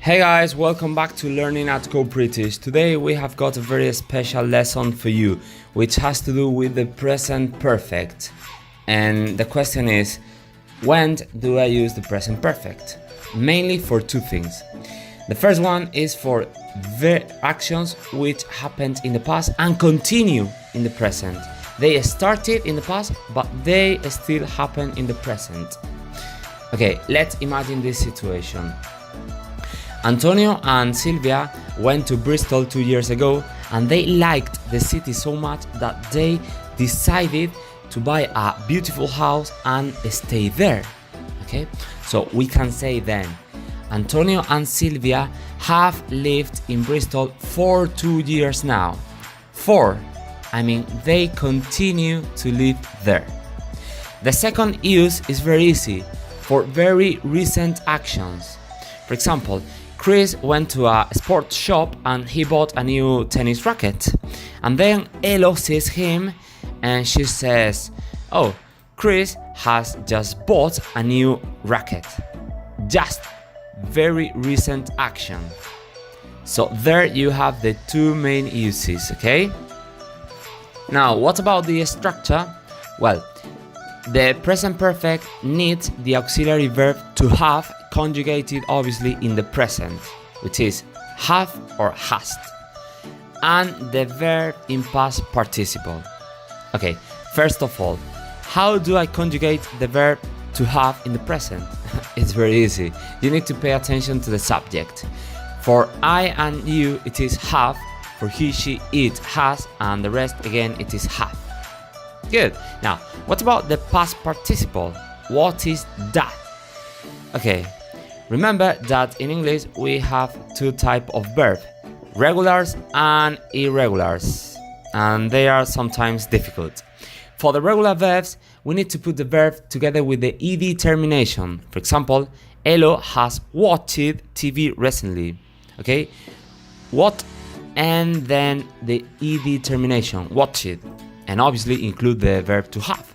Hey guys, welcome back to Learning at Go British. Today we have got a very special lesson for you, which has to do with the present perfect. And the question is, when do I use the present perfect? Mainly for two things. The first one is for actions which happened in the past and continue in the present. They started in the past, but they still happen in the present. Okay, let's imagine this situation. Antonio and Silvia went to Bristol 2 years ago and they liked the city so much that they decided to buy a beautiful house and stay there. Okay, so we can say then Antonio and Silvia have lived in Bristol for 2 years now. They continue to live there. The second use is very easy for very recent actions. For example, Chris went to a sports shop and he bought a new tennis racket. And then Elo sees him and she says, "Oh, Chris has just bought a new racket." Just very recent action. So there you have the two main uses, okay? Now, what about the structure? Well, the present perfect needs the auxiliary verb to have conjugated obviously in the present, which is have or hast, and the verb in past participle. Okay, first of all, how do I conjugate the verb to have in the present? It's very easy. You need to pay attention to the subject. For I and you it is have, for he, she, it has, and the rest again it is have. Good. Now, what about the past participle? What is that? Okay, remember that in English we have two types of verb, regulars and irregulars, and they are sometimes difficult. For the regular verbs, we need to put the verb together with the ed termination. For example, Elo has watched TV recently. Okay, what and then the ed termination, watched, and obviously include the verb to have.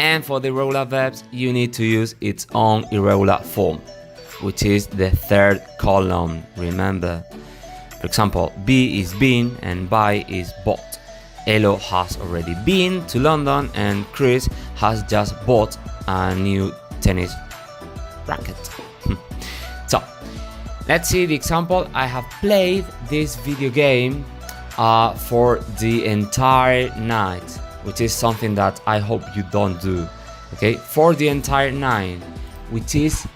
And for the irregular verbs, you need to use its own irregular form, which is the third column, remember. For example, be is been and buy is bought. Elo has already been to London and Chris has just bought a new tennis racket. So, let's see the example. I have played this video game for the entire night, which is something that I hope you don't do. Okay, for the entire night, which is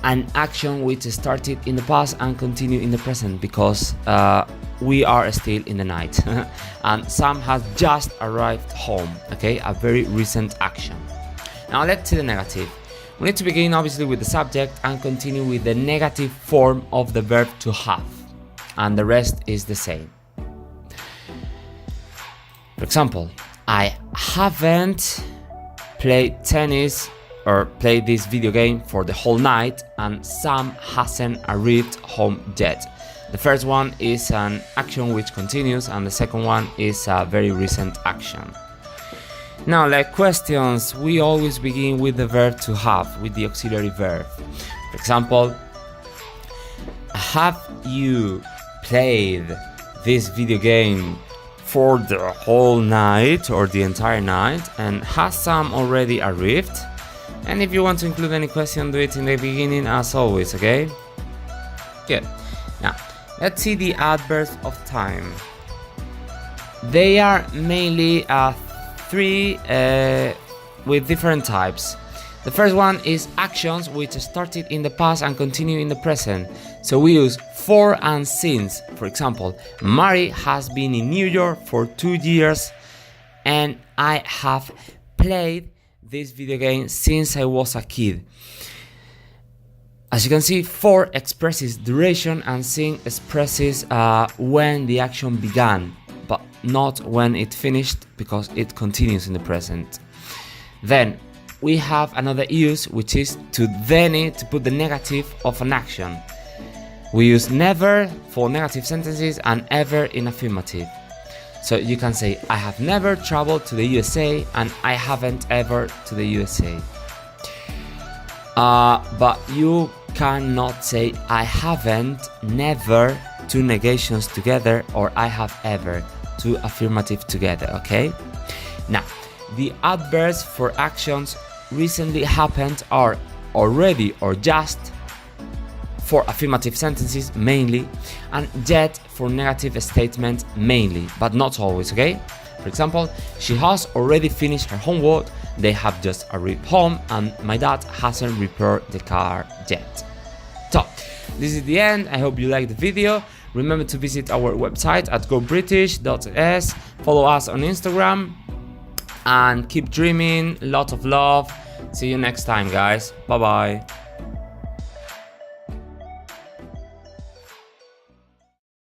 an action which started in the past and continue in the present, because we are still in the night and Sam has just arrived home. Okay, a very recent action. Now let's see the negative. We need to begin obviously with the subject and continue with the negative form of the verb to have, and the rest is the same. For example, I haven't played tennis or played this video game for the whole night and Sam hasn't arrived home yet. The first one is an action which continues and the second one is a very recent action. Now, like questions, we always begin with the verb to have, with the auxiliary verb. For example, have you played this video game for the whole night or the entire night, and has Sam already arrived? And if you want to include any question, do it in the beginning as always, okay? Good. Now, let's see the adverbs of time. They are mainly three with different types. The first one is actions which started in the past and continue in the present. So we use for and since. For example, Mary has been in New York for 2 years and I have played this video game since I was a kid. As you can see, for expresses duration and sin expresses when the action began, but not when it finished, because it continues in the present. Then we have another use, which is to put the negative of an action. We use never for negative sentences and ever in affirmative. So you can say, I have never traveled to the USA and I haven't ever to the USA. But you cannot say I haven't, never, two negations together, or I have ever, two affirmative together, okay? Now, the adverbs for actions recently happened are already or just for affirmative sentences mainly, and yet for negative statements mainly, but not always, okay? For example, she has already finished her homework, they have just arrived home, and my dad hasn't repaired the car yet. So, this is the end. I hope you liked the video. Remember to visit our website at gobritish.es, follow us on Instagram, and keep dreaming. Lot of love. See you next time, guys. Bye bye.